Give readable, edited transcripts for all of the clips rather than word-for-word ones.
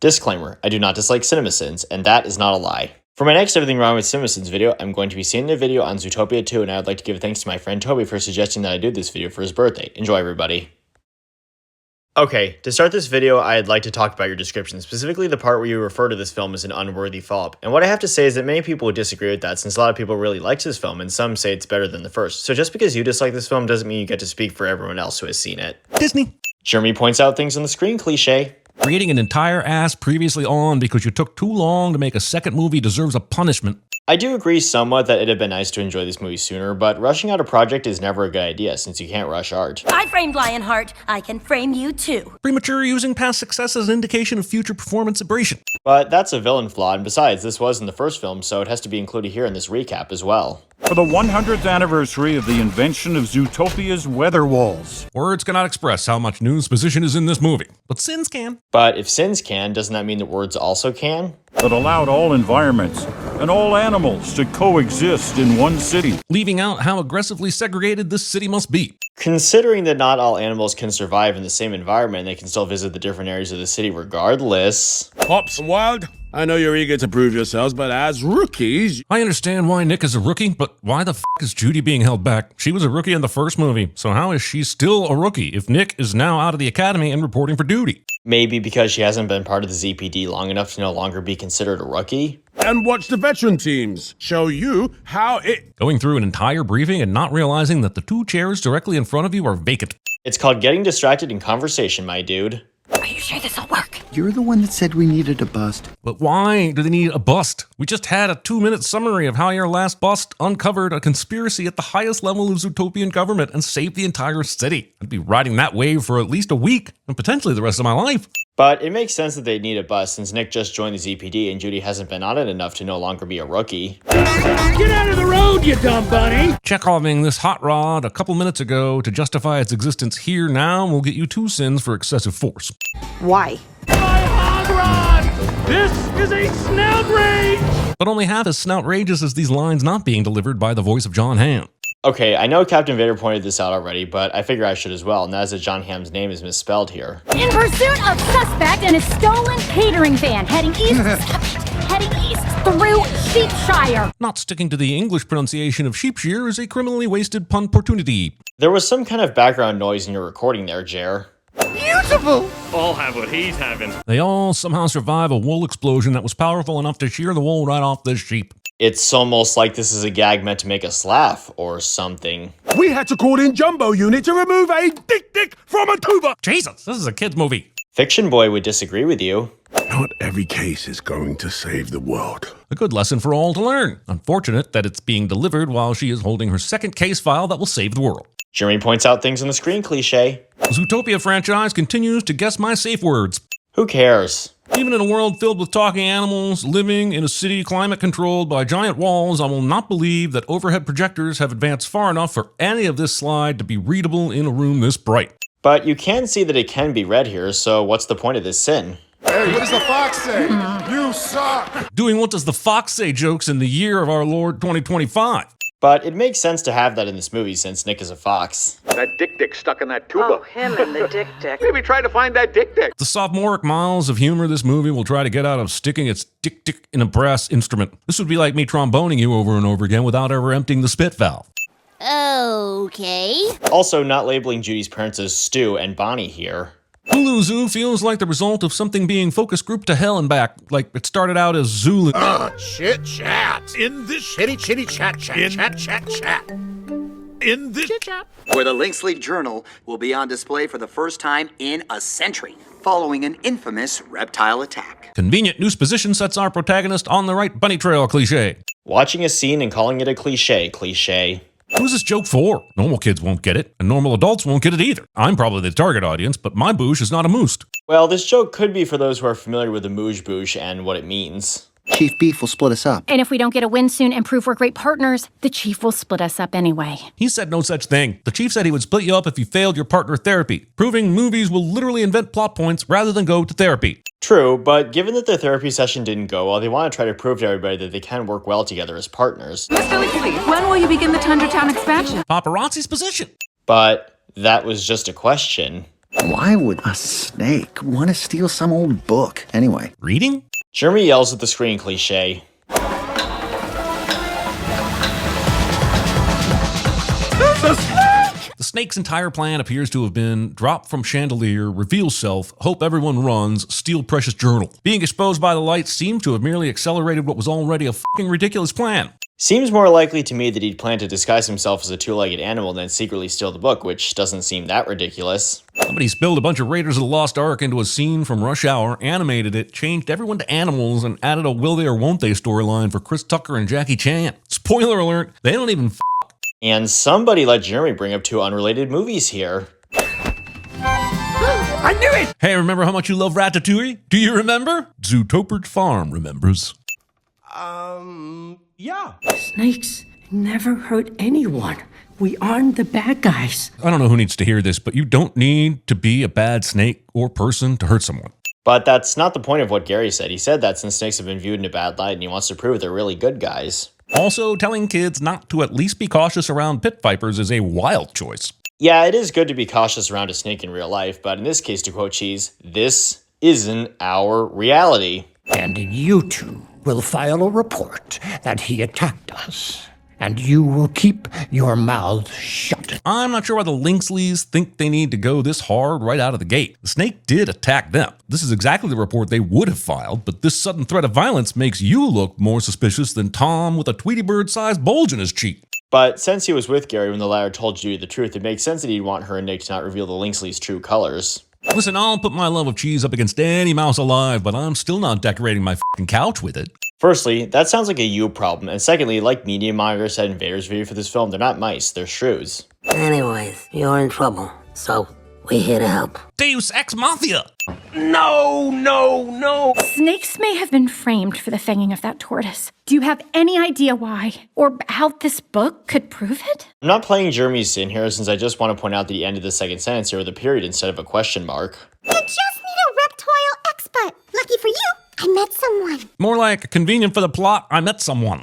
Disclaimer, I do not dislike CinemaSins, and that is not a lie. For my next Everything Wrong with CinemaSins video, I'm going to be seeing a video on Zootopia 2, and I would like to give thanks to my friend Toby for suggesting that I do this video for his birthday. Enjoy, everybody. Okay, to start this video, I'd like to talk about your description, specifically the part where you refer to this film as an unworthy follow-up. And what I have to say is that many people would disagree with that, since a lot of people really liked this film, and some say it's better than the first. So just because you dislike this film doesn't mean you get to speak for everyone else who has seen it. Disney. Jeremy points out things on the screen, cliche. Creating an entire ass previously on because you took too long to make a second movie deserves a punishment. I do agree somewhat that it'd have been nice to enjoy this movie sooner, but rushing out a project is never a good idea since you can't rush art. I framed Lionheart. I can frame you too. Premature using past success as an indication of future performance aberration. But that's a villain flaw, and besides, this was in the first film, so it has to be included here in this recap as well. For the 100th anniversary of the invention of Zootopia's weather walls. Words cannot express how much exposition is in this movie, but sins can. But if sins can, doesn't that mean that words also can? That allowed all environments and all animals to coexist in one city. Leaving out how aggressively segregated this city must be. Considering that not all animals can survive in the same environment, they can still visit the different areas of the city regardless. Pops and Wild, I know you're eager to prove yourselves, but as rookies... I understand why Nick is a rookie, but why the f*** is Judy being held back? She was a rookie in the first movie, so how is she still a rookie if Nick is now out of the academy and reporting for duty? Maybe because she hasn't been part of the ZPD long enough to no longer be considered a rookie? And watch the veteran teams show you how it... Going through an entire briefing and not realizing that the two chairs directly in front of you are vacant. It's called getting distracted in conversation, my dude. Are you sure this'll work? You're the one that said we needed a bust. But why do they need a bust? We just had a 2-minute summary of how your last bust uncovered a conspiracy at the highest level of Zootopian government and saved the entire city. I'd be riding that wave for at least a week and potentially the rest of my life. But it makes sense that they'd need a bust since Nick just joined the ZPD and Judy hasn't been on it enough to no longer be a rookie. Get out of the road, you dumb bunny! Chekhoving this hot rod a couple minutes ago to justify its existence here now will get you 2 sins for excessive force. Why? My hog rod! This is a snout rage! But only half as snoutrageous as these lines not being delivered by the voice of John Hamm. Okay, I know Captain Vader pointed this out already, but I figure I should as well, and that is that John Hamm's name is misspelled here. In pursuit of suspect and a stolen catering van heading east through Sheepshire. Not sticking to the English pronunciation of Sheepshire is a criminally wasted pun opportunity. There was some kind of background noise in your recording there, Jer. Beautiful! I'll have what he's having. They all somehow survive a wool explosion that was powerful enough to shear the wool right off this sheep. It's almost like this is a gag meant to make us laugh, or something. We had to call in Jumbo Unit to remove a dick from a tuba! Jesus, this is a kid's movie. Fiction Boy would disagree with you. Not every case is going to save the world. A good lesson for all to learn. Unfortunate that it's being delivered while she is holding her second case file that will save the world. Jeremy points out things on the screen, cliche. The Zootopia franchise continues to guess my safe words. Who cares? Even in a world filled with talking animals, living in a city climate controlled by giant walls, I will not believe that overhead projectors have advanced far enough for any of this slide to be readable in a room this bright. But you can see that it can be read here, so what's the point of this sin? Hey, what does the fox say? You suck! Doing what does the fox say jokes in the year of our Lord 2025. But it makes sense to have that in this movie since Nick is a fox. That dick stuck in that tuba. Oh, him and the dick. Maybe try to find that dick. The sophomoric miles of humor this movie will try to get out of sticking its dick in a brass instrument. This would be like me tromboning you over and over again without ever emptying the spit valve. Okay. Also, not labeling Judy's parents as Stu and Bonnie here. Hulu Zoo feels like the result of something being focus grouped to hell and back, like it started out as Zulu. Chit chat. In this chitty chat. Chat. In this chat. Where the Linksley Journal will be on display for the first time in a century, following an infamous reptile attack. Convenient newsposition sets our protagonist on the right bunny trail cliche. Watching a scene and calling it a cliche. Who's this joke for? Normal kids won't get it, and normal adults won't get it either. I'm probably the target audience, but my boosh is not a moose. Well, this joke could be for those who are familiar with the mooge boosh and what it means. Chief Beef will split us up. And if we don't get a win soon and prove we're great partners, the chief will split us up anyway. He said no such thing. The chief said he would split you up if you failed your partner therapy, proving movies will literally invent plot points rather than go to therapy. True, but given that their therapy session didn't go well, they want to try to prove to everybody that they can work well together as partners. Mr. Exci, when will you begin the Tundra Town expansion? Paparazzi's position. But that was just a question. Why would a snake want to steal some old book anyway? Reading? Jeremy yells at the screen cliche. The snake's entire plan appears to have been drop from chandelier, reveal self, hope everyone runs, steal precious journal. Being exposed by the light seems to have merely accelerated what was already a fucking ridiculous plan. Seems more likely to me that he'd planned to disguise himself as a two-legged animal and then secretly steal the book, which doesn't seem that ridiculous. Somebody spilled a bunch of Raiders of the Lost Ark into a scene from Rush Hour, animated it, changed everyone to animals, and added a will they or won't they storyline for Chris Tucker and Jackie Chan. Spoiler alert, they don't even And somebody let Jeremy bring up two unrelated movies here. I knew it! Hey, remember how much you love Ratatouille? Do you remember? Zootopia Farm remembers. Yeah. Snakes never hurt anyone. We aren't the bad guys. I don't know who needs to hear this, but you don't need to be a bad snake or person to hurt someone. But that's not the point of what Gary said. He said that since snakes have been viewed in a bad light and he wants to prove they're really good guys. Also, telling kids not to at least be cautious around pit vipers is a wild choice. Yeah, it is good to be cautious around a snake in real life, but in this case, to quote Cheese, this isn't our reality. And you two will file a report that he attacked us. And you will keep your mouths shut. I'm not sure why the Lynxleys think they need to go this hard right out of the gate. The snake did attack them. This is exactly the report they would have filed, but this sudden threat of violence makes you look more suspicious than Tom with a Tweety Bird-sized bulge in his cheek. But since he was with Gary when the latter told Judy the truth, it makes sense that he'd want her and Nick to not reveal the Lynxleys' true colors. Listen, I'll put my love of cheese up against any mouse alive, but I'm still not decorating my f***ing couch with it. Firstly, that sounds like a you problem, and secondly, like Media Monitor said in Vader's review for this film, they're not mice, they're shrews. Anyways, you're in trouble, so we're here to help. Deus Ex Mafia! No! Snakes may have been framed for the fanging of that tortoise. Do you have any idea why? Or how this book could prove it? I'm not playing Jeremy's sin here since I just want to point out that he ended the second sentence here with a period instead of a question mark. I just need a reptile expert. Lucky for you, I met someone. More like convenient for the plot, I met someone.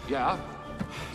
Yeah?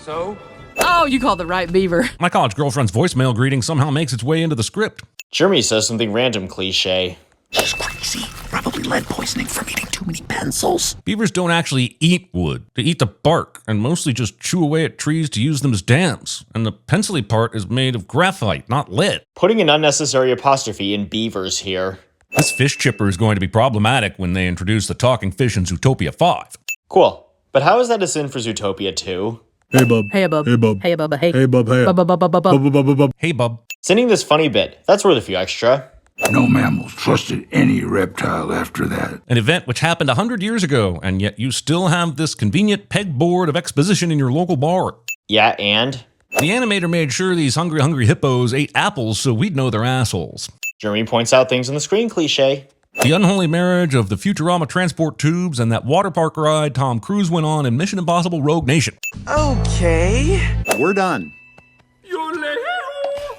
So? Oh, you called the right beaver. My college girlfriend's voicemail greeting somehow makes its way into the script. Jeremy says something random cliche. She's crazy. Probably lead poisoning from eating too many pencils. Beavers don't actually eat wood. They eat the bark and mostly just chew away at trees to use them as dams. And the pencil-y part is made of graphite, not lead. Putting an unnecessary apostrophe in beavers here. This fish chipper is going to be problematic when they introduce the talking fish in Zootopia 5. Cool. But how is that a sin for Zootopia 2? Hey, bub. Hey, bub. Hey, bub. Hey, bub. Hey. Hey, bub. Hey. Bub, bub, bub, bub, bub. Hey, bub. Sending this funny bit, that's worth a few extra. No mammals trusted any reptile after that. An event which happened 100 years ago, and yet you still have this convenient pegboard of exposition in your local bar. Yeah, and? The animator made sure these hungry hippos ate apples so we'd know they're assholes. Jeremy points out things on the screen cliche. The unholy marriage of the Futurama transport tubes and that water park ride Tom Cruise went on in Mission Impossible Rogue Nation. Okay. We're done.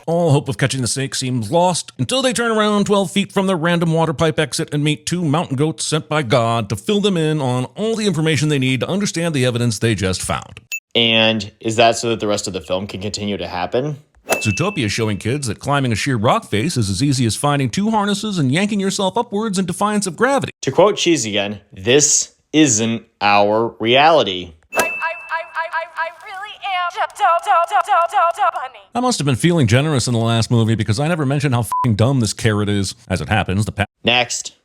All hope of catching the snake seems lost until they turn around 12 feet from their random water pipe exit and meet two mountain goats sent by God to fill them in on all the information they need to understand the evidence they just found. And is that so that the rest of the film can continue to happen? Zootopia is showing kids that climbing a sheer rock face is as easy as finding two harnesses and yanking yourself upwards in defiance of gravity. To quote Cheese again, this isn't our reality. I really am funny. I must have been feeling generous in the last movie because I never mentioned how f***ing dumb this carrot is. As it happens, Next.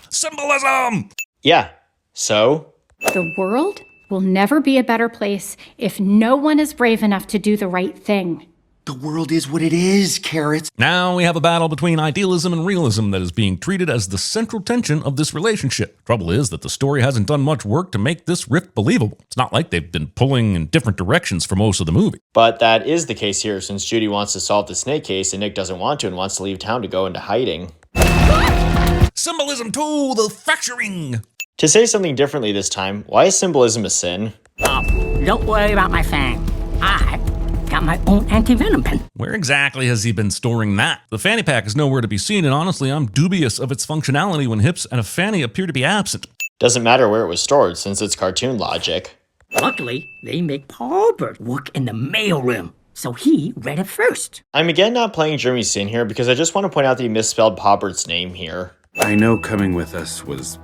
Symbolism! Yeah, so? The world will never be a better place if no one is brave enough to do the right thing. The world is what it is, Carrots. Now we have a battle between idealism and realism that is being treated as the central tension of this relationship. Trouble is that the story hasn't done much work to make this rift believable. It's not like they've been pulling in different directions for most of the movie. But that is the case here since Judy wants to solve the snake case and Nick doesn't want to and wants to leave town to go into hiding. Symbolism to the fracturing! To say something differently this time, why is symbolism a sin? Don't worry about my fang. I got my own anti-venom pen. Where exactly has he been storing that? The fanny pack is nowhere to be seen, and honestly, I'm dubious of its functionality when hips and a fanny appear to be absent. Doesn't matter where it was stored since it's cartoon logic. Luckily, they make Paul Bird work in the mailroom, so he read it first. I'm again not playing Jeremy Sin here because I just want to point out that he misspelled Paubert's name here. I know coming with us was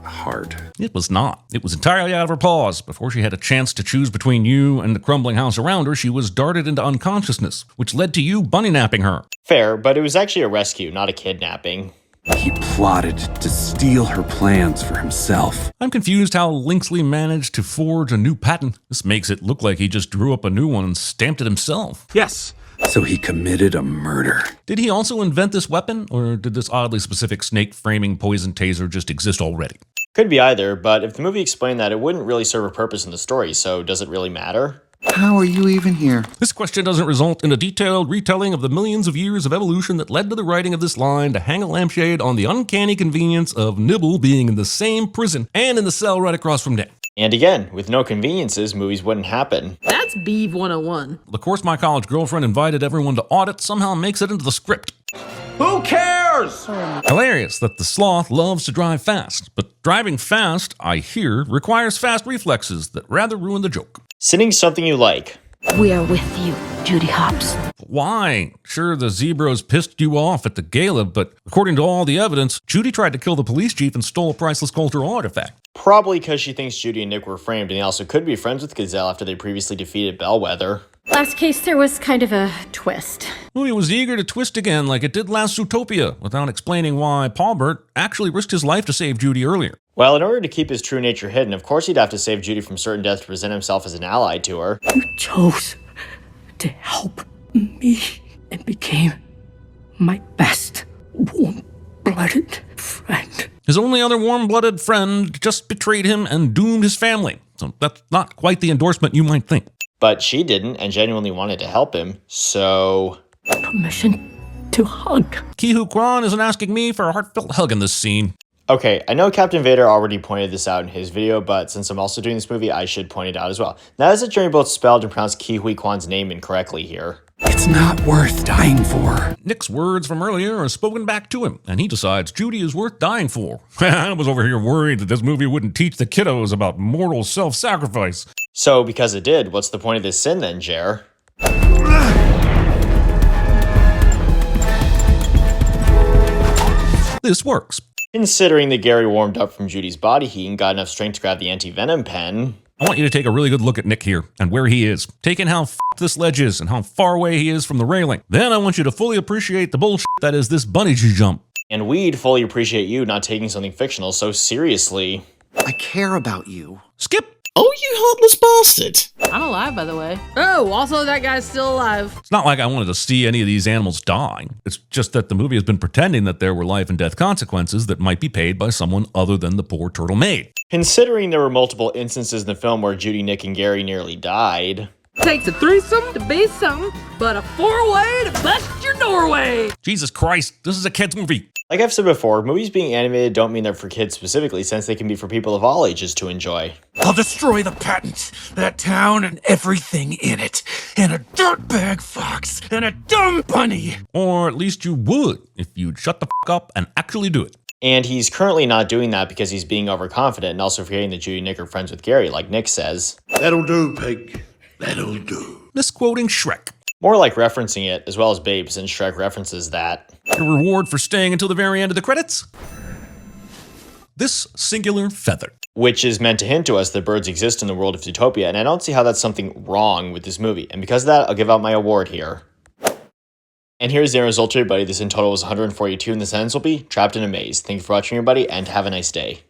hard. It was not. It was entirely out of her paws. Before she had a chance to choose between you and the crumbling house around her, she was darted into unconsciousness, which led to you bunny napping her. Fair, but it was actually a rescue, not a kidnapping. He plotted to steal her plans for himself. I'm confused how Linksley managed to forge a new patent. This makes it look like he just drew up a new one and stamped it himself. Yes. So he committed a murder. Did he also invent this weapon, or did this oddly specific snake-framing poison taser just exist already? Could be either, but if the movie explained that, it wouldn't really serve a purpose in the story, so does it really matter? How are you even here? This question doesn't result in a detailed retelling of the millions of years of evolution that led to the writing of this line to hang a lampshade on the uncanny convenience of Nibble being in the same prison and in the cell right across from Nick. And again, with no conveniences, movies wouldn't happen. That's Beeve 101. The course my college girlfriend invited everyone to audit somehow makes it into the script. Who cares? Hilarious that the sloth loves to drive fast, but driving fast, I hear, requires fast reflexes that rather ruin the joke. Sinning something you like. We are with you, Judy Hopps. Why? Sure, the zebras pissed you off at the gala, but according to all the evidence, Judy tried to kill the police chief and stole a priceless cultural artifact. Probably because she thinks Judy and Nick were framed, and they also could be friends with Gazelle after they previously defeated Bellwether. Last case, there was kind of a twist. The movie was eager to twist again like it did last Zootopia, without explaining why Paulbert actually risked his life to save Judy earlier. Well, in order to keep his true nature hidden, of course he'd have to save Judy from certain death to present himself as an ally to her. You chose to help me and became my best warm-blooded friend. His only other warm-blooded friend just betrayed him and doomed his family, so that's not quite the endorsement you might think. But she didn't and genuinely wanted to help him, so... Permission to hug. Ki-Hu Kwan isn't asking me for a heartfelt hug in this scene. Okay, I know Captain Vader already pointed this out in his video, but since I'm also doing this movie, I should point it out as well. That is that Jeremy both spelled and pronounced Ki-Hui Kwan's name incorrectly here. It's not worth dying for. Nick's words from earlier are spoken back to him, and he decides Judy is worth dying for. I was over here worried that this movie wouldn't teach the kiddos about mortal self-sacrifice. So, because it did, what's the point of this sin then, Jer? This works. Considering that Gary warmed up from Judy's body heat and got enough strength to grab the anti-venom pen... I want you to take a really good look at Nick here and where he is. Take in how this ledge is and how far away he is from the railing. Then I want you to fully appreciate the bullshit that is this bungee jump. And we'd fully appreciate you not taking something fictional so seriously. I care about you. Skip! Oh, you heartless bastard! I'm alive, by the way. Oh, also that guy's still alive. It's not like I wanted to see any of these animals die. It's just that the movie has been pretending that there were life and death consequences that might be paid by someone other than the poor turtle maid. Considering there were multiple instances in the film where Judy, Nick, and Gary nearly died... Takes a threesome to be some, but a four-way to bust your doorway. Jesus Christ, this is a kid's movie. Like I've said before, movies being animated don't mean they're for kids specifically, since they can be for people of all ages to enjoy. I'll destroy the patent, that town and everything in it, and a dirtbag fox, and a dumb bunny. Or at least you would, if you'd shut the f*** up and actually do it. And he's currently not doing that because he's being overconfident and also forgetting that Judy and Nick are friends with Gary, like Nick says. That'll do, pig. That'll do. Misquoting Shrek. More like referencing it, as well as Babe, since Shrek references that. Your reward for staying until the very end of the credits? This singular feather. Which is meant to hint to us that birds exist in the world of Zootopia, and I don't see how that's something wrong with this movie. And because of that, I'll give out my award here. And here's the result, everybody. This in total was 142, and the sentence will be Trapped in a Maze. Thank you for watching, everybody, and have a nice day.